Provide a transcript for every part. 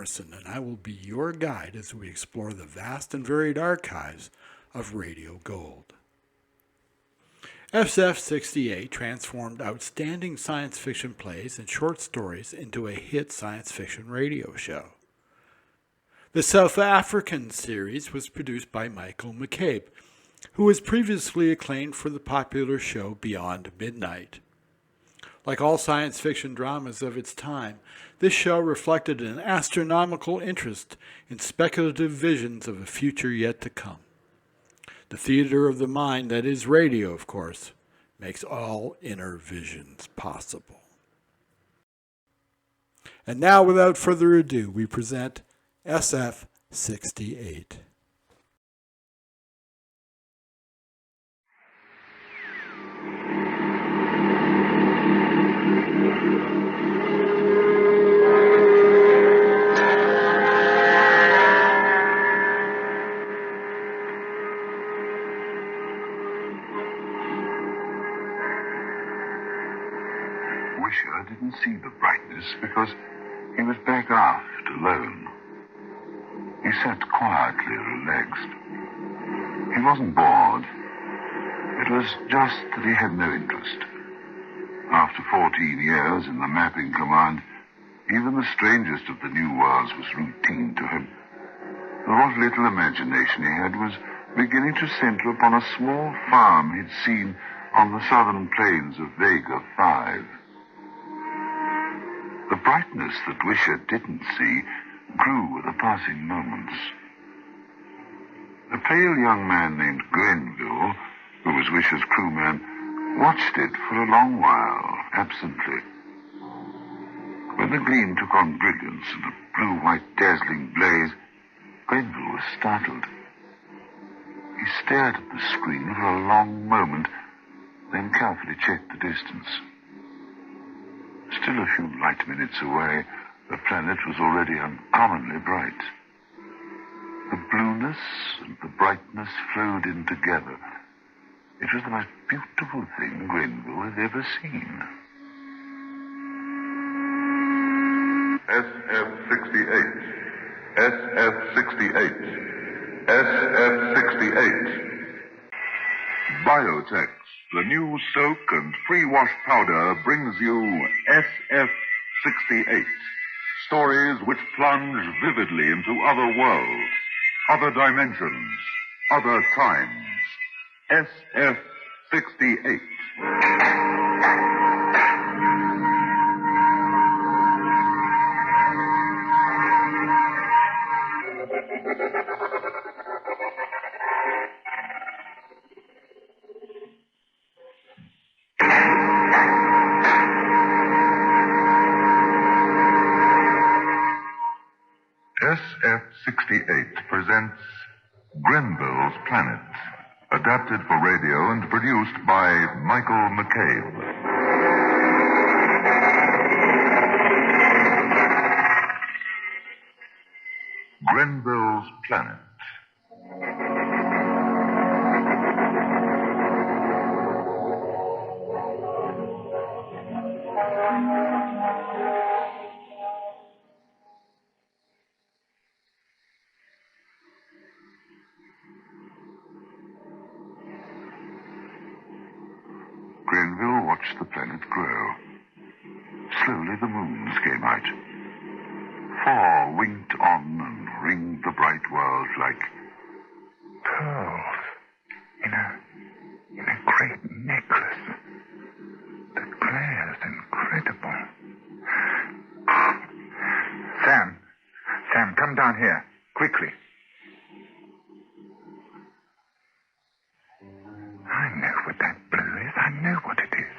Morrison, and I will be your guide as we explore the vast and varied archives of Radio Gold. SF'68 transformed outstanding science fiction plays and short stories into a hit science fiction radio show. The South African series was produced by Michael McCabe, who was previously acclaimed for the popular show Beyond Midnight. Like all science fiction dramas of its time, this show reflected an astronomical interest in speculative visions of a future yet to come. The theater of the mind that is radio, of course, makes all inner visions possible. And now, without further ado, we present SF'68. Wisher didn't see the brightness because he was back aft alone. He sat quietly relaxed. He wasn't bored. It was just that he had no interest. After 14 years in the mapping command, even the strangest of the new worlds was routine to him. And what little imagination he had was beginning to center upon a small farm he'd seen on the southern plains of Vega 5. The brightness that Wisher didn't see grew with the passing moments. A pale young man named Grenville, who was Wisher's crewman, watched it for a long while, absently. When the gleam took on brilliance and a blue-white dazzling blaze, Grenville was startled. He stared at the screen for a long moment, then carefully checked the distance. Still a few light minutes away, the planet was already uncommonly bright. The blueness and the brightness flowed in together. It was the most beautiful thing Grenville had ever seen. SF'68. SF'68. SF'68. Biotex, the new soak and free wash powder, brings you SF'68. Stories which plunge vividly into other worlds, other dimensions, other times. SF'68. SF'68 presents Grenville's Planet, adapted for radio and produced by Michael McCabe. Grenville's Planet. Grenville watched the planet grow. Slowly the moons came out. 4 winked on and ringed the bright world like pearls in a great necklace that glares incredible. Sam, come down here, quickly. I know what that blue is. I know what it is.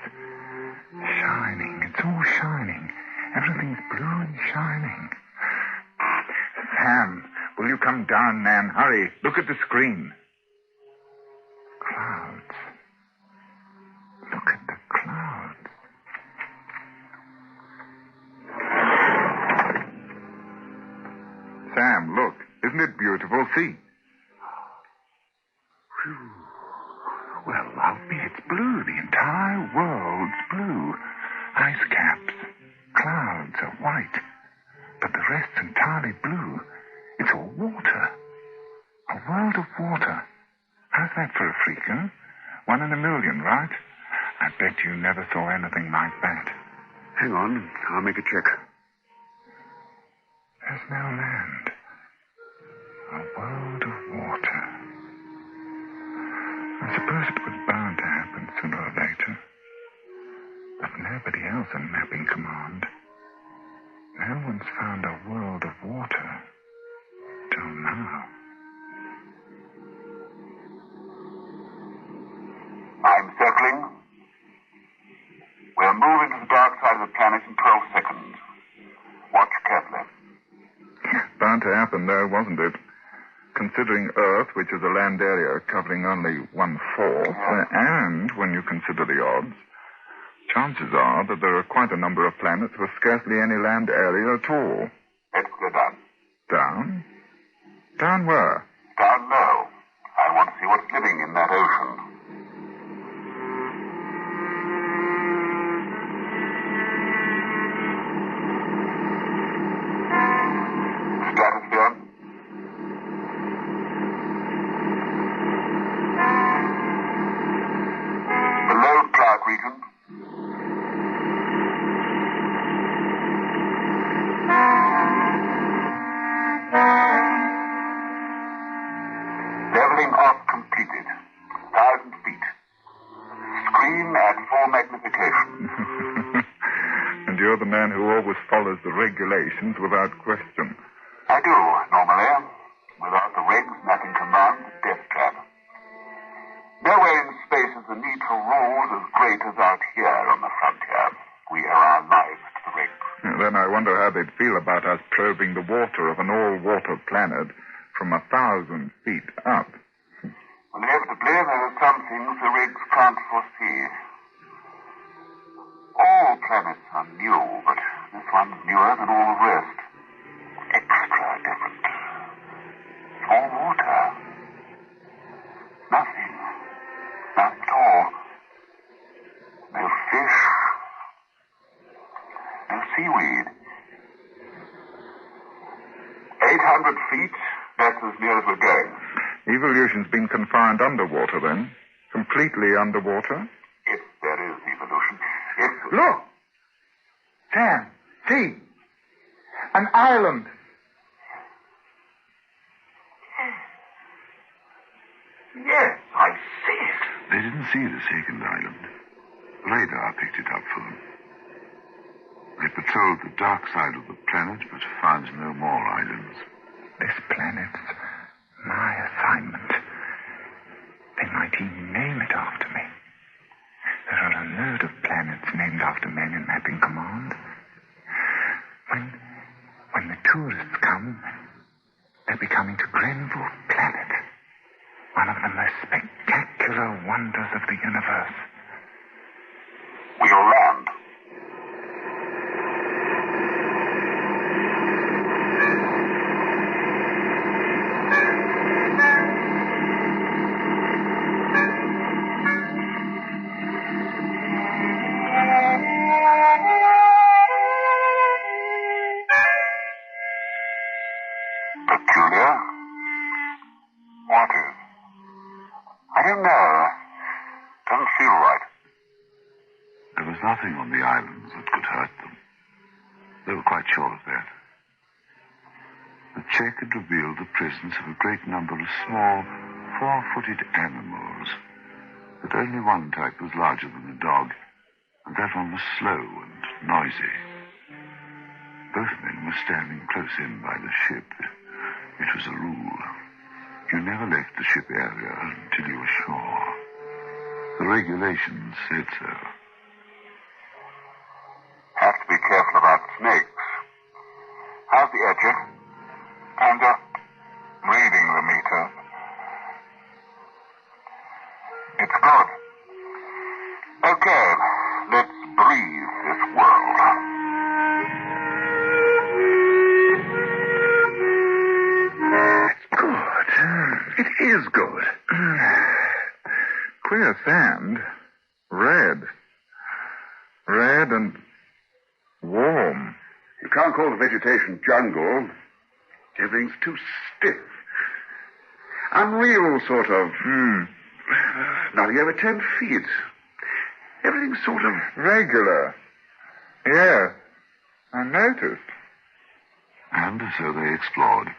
Shining. It's all shining. Everything's blue and shining. Sam, will you come down, Nan? Hurry. Look at the screen. Clouds. Look at the clouds. Sam, look. Isn't it beautiful? See. Whew. Well, I'll be it's blue. The entire world's blue. Ice caps. Clouds are white. But the rest's entirely blue. It's all water. A world of water. How's that for a freak, huh? 1 in a million, right? I bet you never saw anything like that. Hang on, I'll make a check. There's no land. A world of water. I suppose it was bound to happen sooner or later. But nobody else in Mapping Command. No one's found a world of water till now. I'm circling. We'll move into the dark side of the planet in 12 seconds. Watch carefully. Bound to happen, though, wasn't it? Considering Earth, which is a land area covering only 1/4, and when you consider the odds, chances are that there are quite a number of planets with scarcely any land area at all. Let's go down. Down? Down where? Down low. I want to see what's living in that ocean. Stratosphere. Below cloud region. Leveling off completed. 1,000 feet. Screen at full magnification. And you're the man who always follows the regulations without question. I do, normally. Without the regs, Mapping Command, death trap. Nowhere in space is the need for rules as great as out here on the frontier. We owe our lives to the regs. Then I wonder how they'd feel about us probing the water of an all-water planet from 1,000 feet up. Well, inevitably, there are some things the regs can't foresee. All planets are new, but this one's newer than all the rest. Extra different. All water. Nothing. Nothing at all. No fish. No seaweed. 800 feet, that's as near as we're going. Evolution's been confined underwater, then? Completely underwater? If there is evolution. If... Look! Sam, see! An island! Yes, I see it. They didn't see the second island. Radar picked it up for them. They patrolled the dark side of the planet, but found no more islands. This planet's my assignment. They might even name it after me. There are a load of planets named after men in Mapping Command. When the tourists come, they'll be coming to Grenville planet, one of the most spectacular wonders of the universe. We'll land. Peculiar? What is? I don't know. Doesn't feel right. There was nothing on the islands that could hurt them. They were quite sure of that. The check had revealed the presence of a great number of small, four-footed animals, but only one type was larger than a dog, and that one was slow and noisy. Both men were standing close in by the ship. It was a rule. You never left the ship area until you were sure. The regulations said so. Have to be careful about snakes. How's the edge? I'm just reading the meter. It's good. Okay, let's breathe this world. It's good. It is good. Queer sand. Red. Red and warm. You can't call old vegetation jungle. Everything's too stiff. Unreal, sort of. Nothing over 10 feet. Everything's sort of... Regular. Yes, I noticed. And so they explored.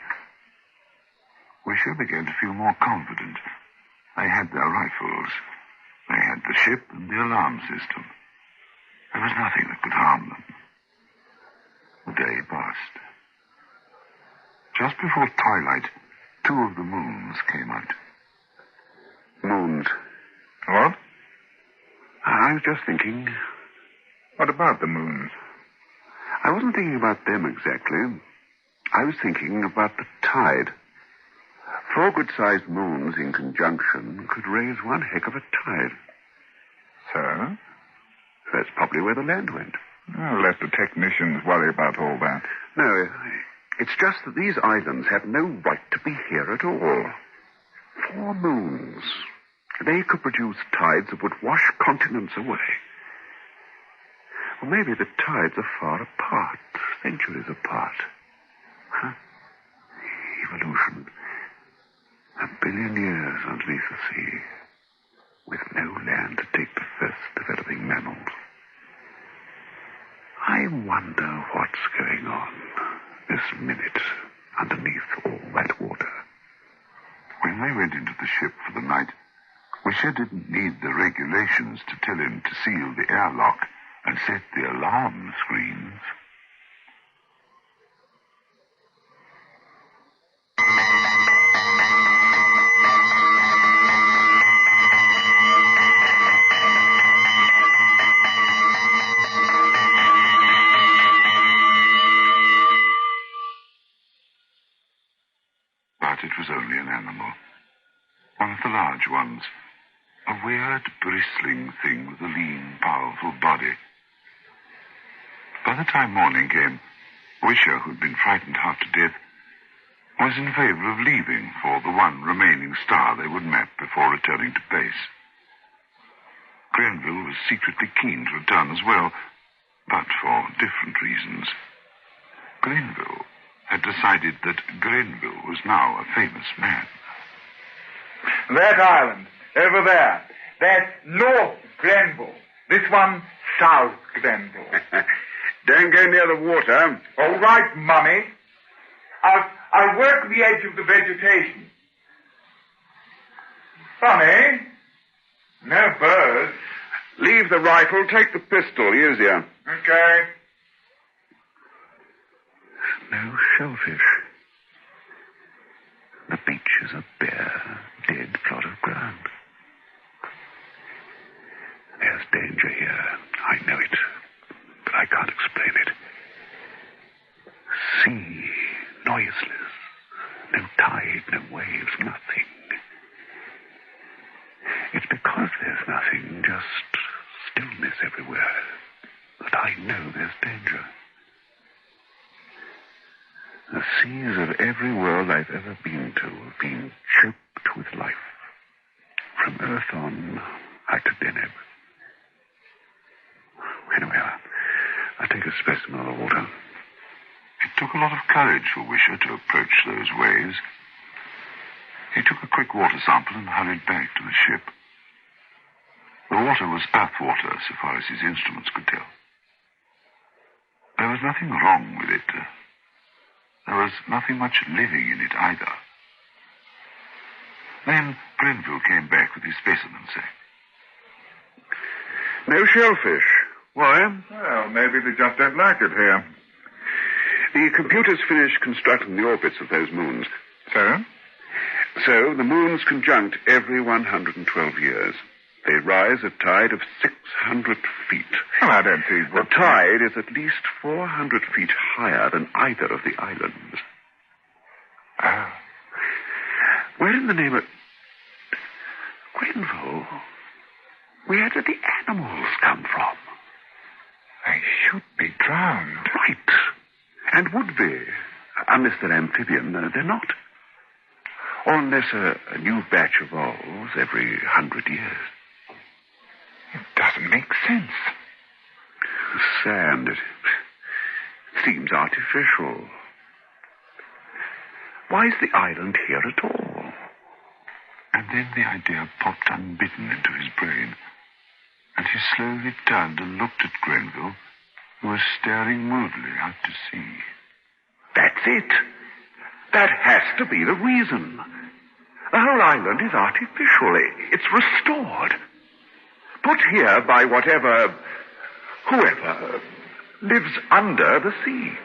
Wisher began to feel more confident. They had their rifles. They had the ship and the alarm system. There was nothing that could harm them. The day passed. Just before twilight, 2 of the moons came out. Moons. What? I was just thinking... What about the moons? I wasn't thinking about them exactly. I was thinking about the tide. 4 good-sized moons in conjunction could raise one heck of a tide. So? That's probably where the land went. Oh, let the technicians worry about all that. No, it's just that these islands have no right to be here at all. 4 moons. They could produce tides that would wash continents away. Or maybe the tides are far apart, centuries apart. Huh? Evolution. 1 billion years underneath the sea, with no land to take the first developing mammals. I wonder what's going on this minute underneath all that water. When they went into the ship for the night, Wisher didn't need the regulations to tell him to seal the airlock and set the alarm screens. But it was only an animal. One of the large ones. A weird, bristling thing with a lean, powerful body. By the time morning came, Wisher, who'd been frightened half to death, was in favor of leaving for the one remaining star they would map before returning to base. Grenville was secretly keen to return as well, but for different reasons. Grenville had decided that Grenville was now a famous man. That island, over there, that's North Grenville. This one, South Grenville. Don't go near the water. All right, Mummy. I'll work the edge of the vegetation. Funny. No birds. Leave the rifle, take the pistol, easier. Okay. No shellfish. The beach is a bare, dead plot of ground. There's danger here. I know it, but I can't explain it. Sea, noiseless. No tide, no waves, nothing. It's because there's nothing, just stillness everywhere, that I know there's danger. The seas of every world I've ever been to have been choked with life. From Earth on, out to Deneb. Anyway, I'll take a specimen of the water. It took a lot of courage for Wisher to approach those waves. He took a quick water sample and hurried back to the ship. The water was earth water, so far as his instruments could tell. There was nothing wrong with it. There was nothing much living in it either. Then Grenville came back with his specimen sack. No shellfish. Why? Well, maybe they just don't like it here. The computers finished constructing the orbits of those moons. So? So the moons conjunct every 112 years. They rise a tide of 600 feet. Well, I don't see The tide is at least 400 feet higher than either of the islands. Oh. Where in the name of... Grenville? Where did the animals come from? They should be drowned. Right. And would be. Unless they're amphibian, they're not. Or unless a new batch evolves every 100 years. It doesn't make sense. Sand. seems artificial. Why is the island here at all? And then the idea popped unbidden into his brain, and he slowly turned and looked at Grenville, who was staring moodily out to sea. That's it. That has to be the reason. The whole island is artificial. It's restored. Put here by whoever lives under the sea.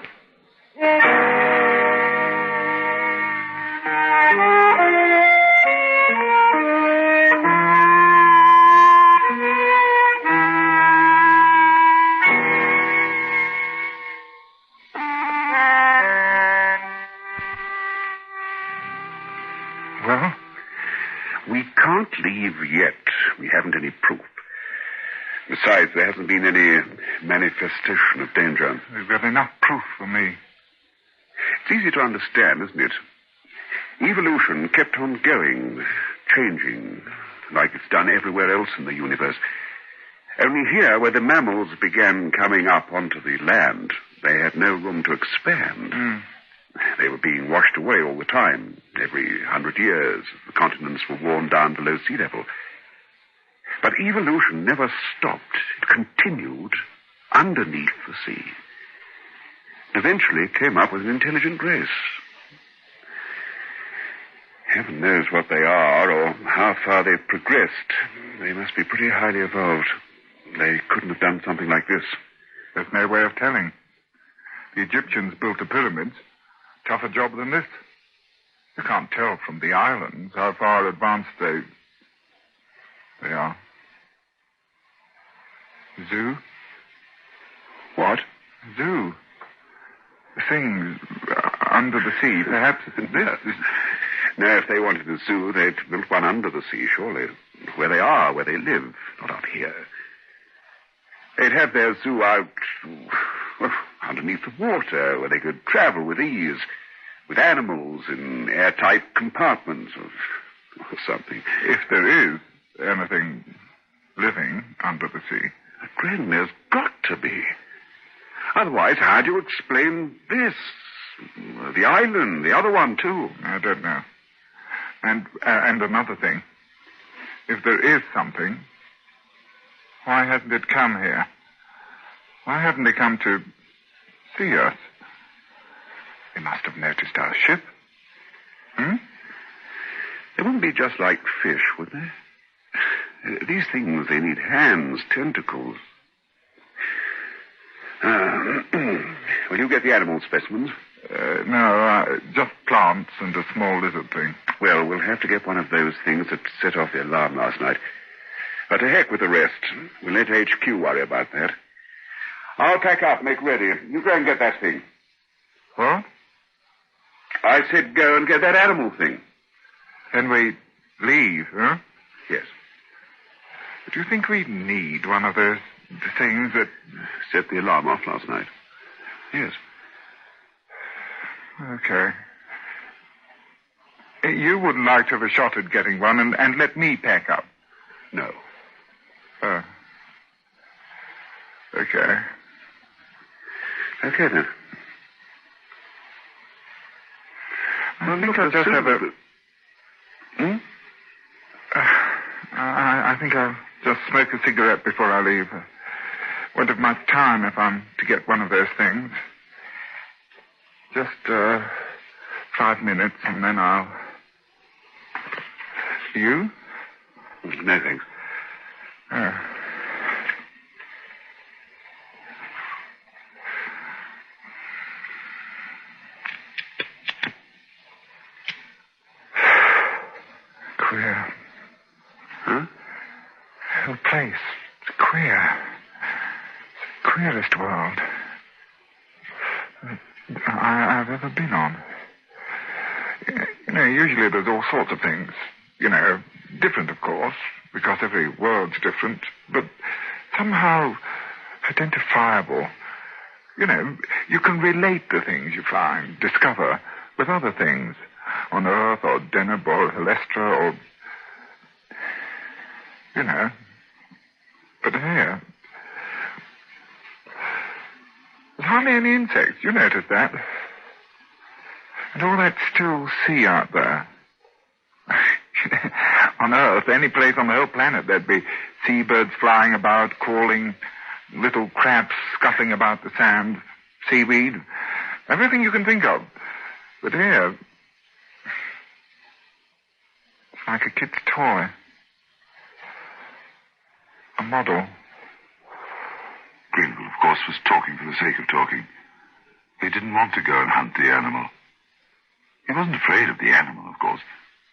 Well, we can't leave yet. We haven't any proof. Besides, there hasn't been any manifestation of danger. We've got enough proof for me. It's easy to understand, isn't it? Evolution kept on going, changing, like it's done everywhere else in the universe. Only here, where the mammals began coming up onto the land, they had no room to expand. They were being washed away all the time. Every 100 years, the continents were worn down below sea level. But evolution never stopped. It continued underneath the sea. Eventually came up with an intelligent race. Heaven knows what they are or how far they've progressed. They must be pretty highly evolved. They couldn't have done something like this. There's no way of telling. The Egyptians built the pyramids. Tougher job than this. You can't tell from the islands how far advanced they are. Zoo? What? Zoo. Things under the sea, perhaps this is... No, if they wanted a zoo, they'd built one under the sea, surely. Where they are, where they live, not out here. They'd have their zoo out underneath the water, where they could travel with ease, with animals in airtight compartments or something. If there is anything living under the sea. Gren, there's got to be. Otherwise, how do you explain this? The island, the other one, too. I don't know. And another thing. If there is something, why hasn't it come here? Why haven't they come to see us? They must have noticed our ship. They wouldn't be just like fish, would they? These things, they need hands, tentacles. Will you get the animal specimens? No, just plants and a small lizard thing. Well, we'll have to get one of those things that set off the alarm last night. But to heck with the rest. We'll let HQ worry about that. I'll pack up, make ready. You go and get that thing. What? I said go and get that animal thing. Then we leave, huh? Yes. Do you think we need one of those things that set the alarm off last night? Yes. Okay. You would like to have a shot at getting one and let me pack up? No. Oh. Okay. Okay, then. I think I'll just have a... I think I'll just smoke a cigarette before I leave. Won't have much time if I'm to get one of those things. Just 5 minutes, and then I'll... You? No, thanks. Oh. Queer. Huh? The whole place. It's queer. It's the queerest world I've ever been on. You know, usually there's all sorts of things. You know, different, of course, because every world's different, but somehow identifiable. You know, you can relate the things you find, discover, with other things on Earth or Deneb or Helestra or... You know. But here... There's hardly any insects. You noticed that. And all that still sea out there. On Earth, any place on the whole planet, there'd be seabirds flying about, calling, little crabs scuffing about the sand, seaweed, everything you can think of. But here, it's like a kid's toy. A model. Grenville, of course, was talking for the sake of talking. He didn't want to go and hunt the animal. He wasn't afraid of the animal, of course.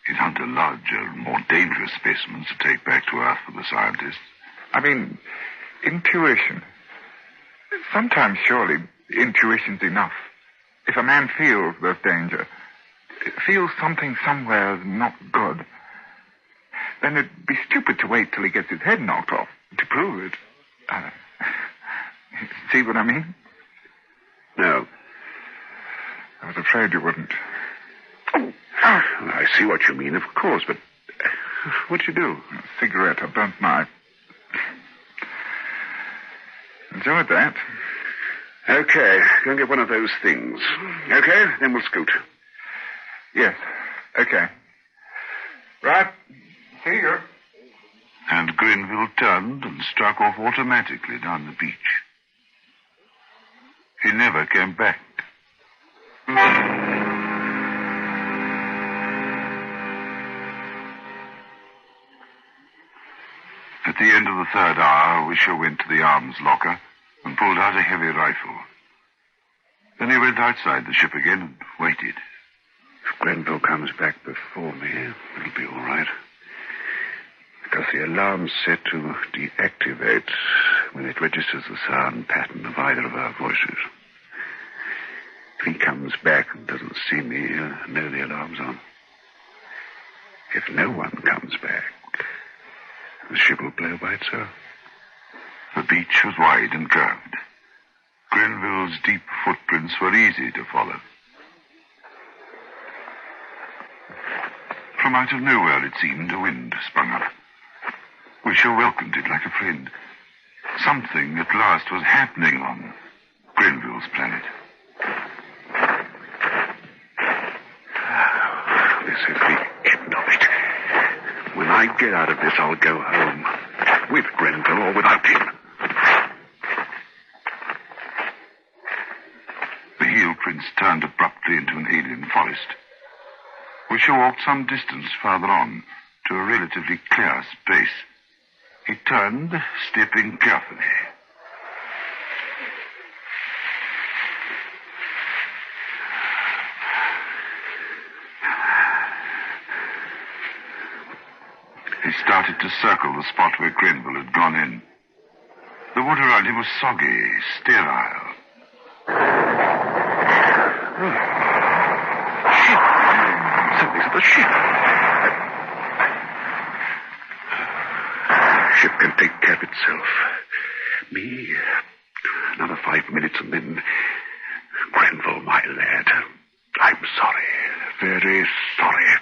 He'd hunt a larger, more dangerous specimens to take back to Earth for the scientists. I mean, intuition. Sometimes, surely, intuition's enough. If a man feels there's danger, feels something somewhere not good, then it'd be stupid to wait till he gets his head knocked off to prove it. See what I mean? No. I was afraid you wouldn't. Oh, I see what you mean, of course, but what'd you do? A cigarette. I burnt my... Enjoyed that. Okay, go and get one of those things. Okay, then we'll scoot. Yes, okay. Right, see you. And Grenville turned and struck off automatically down the beach. He never came back. At the end of the third hour, Wisher went to the arms locker and pulled out a heavy rifle. Then he went outside the ship again and waited. If Grenville comes back before me, it'll be all right. Because the alarm's set to deactivate when it registers the sound pattern of either of our voices. If he comes back and doesn't see me, he'll know the alarm's on. If no one comes back, the ship will blow by itself. The beach was wide and curved. Grenville's deep footprints were easy to follow. From out of nowhere, it seemed, a wind sprung up. Wisher welcomed it like a friend. Something, at last, was happening on Grenville's planet. This is the end of it. When I get out of this, I'll go home. With Grenville or without him. The heel prints turned abruptly into an alien forest. Wisher walked some distance farther on to a relatively clear space. He turned, stepping carefully. He started to circle the spot where Grenville had gone in. The water around him was soggy, sterile. Something's at the ship. Ship can take care of itself. Me, another 5 minutes and then... Grenville, my lad, I'm sorry. Very sorry.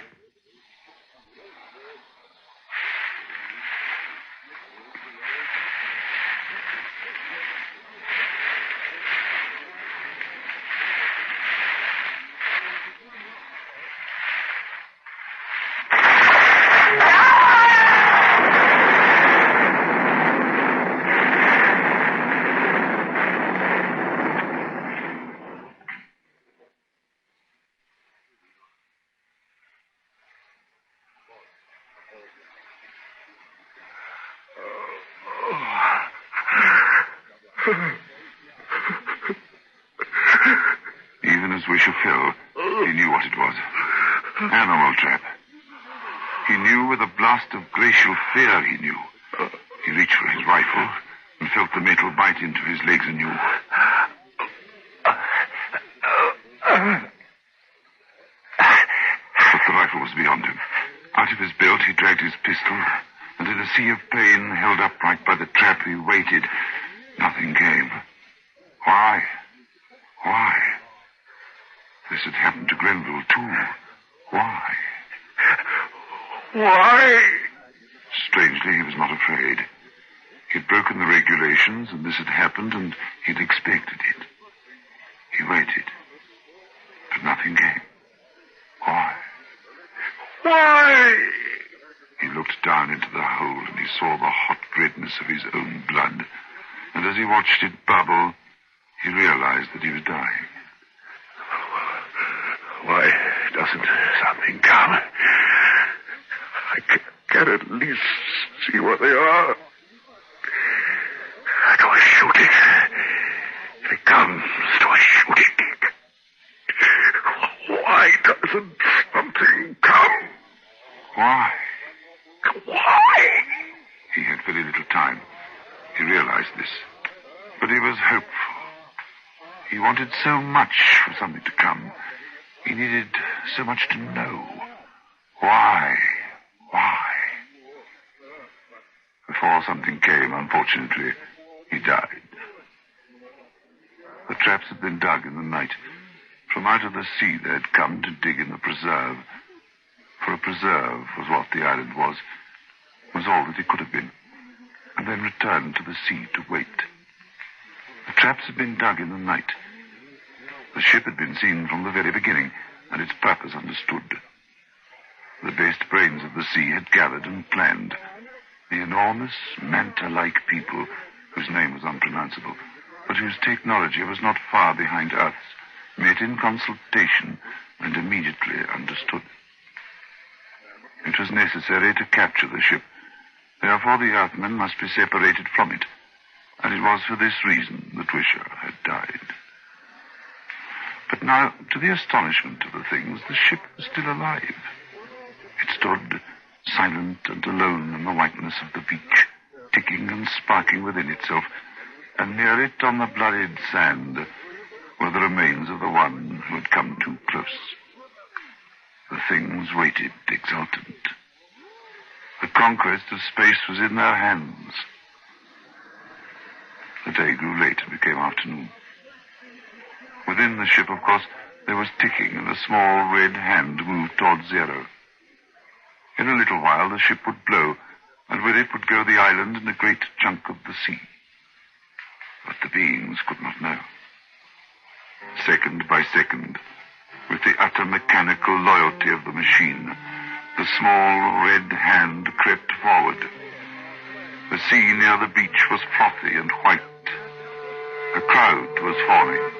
Even as Wisher fell, he knew what it was. Animal trap. He knew with a blast of glacial fear, he knew. He reached for his rifle and felt the metal bite into his legs anew. But the rifle was beyond him. Out of his belt, he dragged his pistol, and in a sea of pain, held upright by the trap, he waited. Nothing came. Why? Why? This had happened to Grenville, too. Why? Why? Strangely, he was not afraid. He'd broken the regulations, and this had happened, and he'd expected it. He waited, but nothing came. Why? Why? He looked down into the hole and he saw the hot redness of his own blood. And as he watched it bubble, he realized that he was dying. Why doesn't something come? I can at least see what they are. Do I shoot it? If it comes, do I shoot it? Why doesn't something come? Why? Why? He had very little time. He realized this. But he was hopeful. He wanted so much for something to come. He needed so much to know. Why? Why? Before something came, unfortunately, he died. The traps had been dug in the night. From out of the sea they had come to dig in the preserve. For a preserve was what the island was all that it could have been, and then returned to the sea to wait. The traps had been dug in the night. The ship had been seen from the very beginning, and its purpose understood. The best brains of the sea had gathered and planned. The enormous, manta-like people, whose name was unpronounceable, but whose technology was not far behind Earth's, met in consultation and immediately understood. It was necessary to capture the ship. Therefore, the Earthmen must be separated from it, and it was for this reason that Wisher had died. But now, to the astonishment of the things, the ship was still alive. It stood silent and alone in the whiteness of the beach, ticking and sparking within itself, and near it on the bloodied sand were the remains of the one who had come too close. The things waited exultant. The conquest of space was in their hands. The day grew late and became afternoon. Within the ship, of course, there was ticking, and a small red hand moved towards zero. In a little while, the ship would blow, and with it would go the island and a great chunk of the sea. But the beings could not know. Second by second, with the utter mechanical loyalty of the machine, the small red hand crept forward. The sea near the beach was frothy and white. A crowd was forming.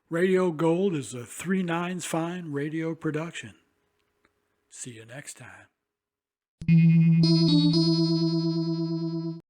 Radio Gold is a 3 Nines Fine radio production. See you next time.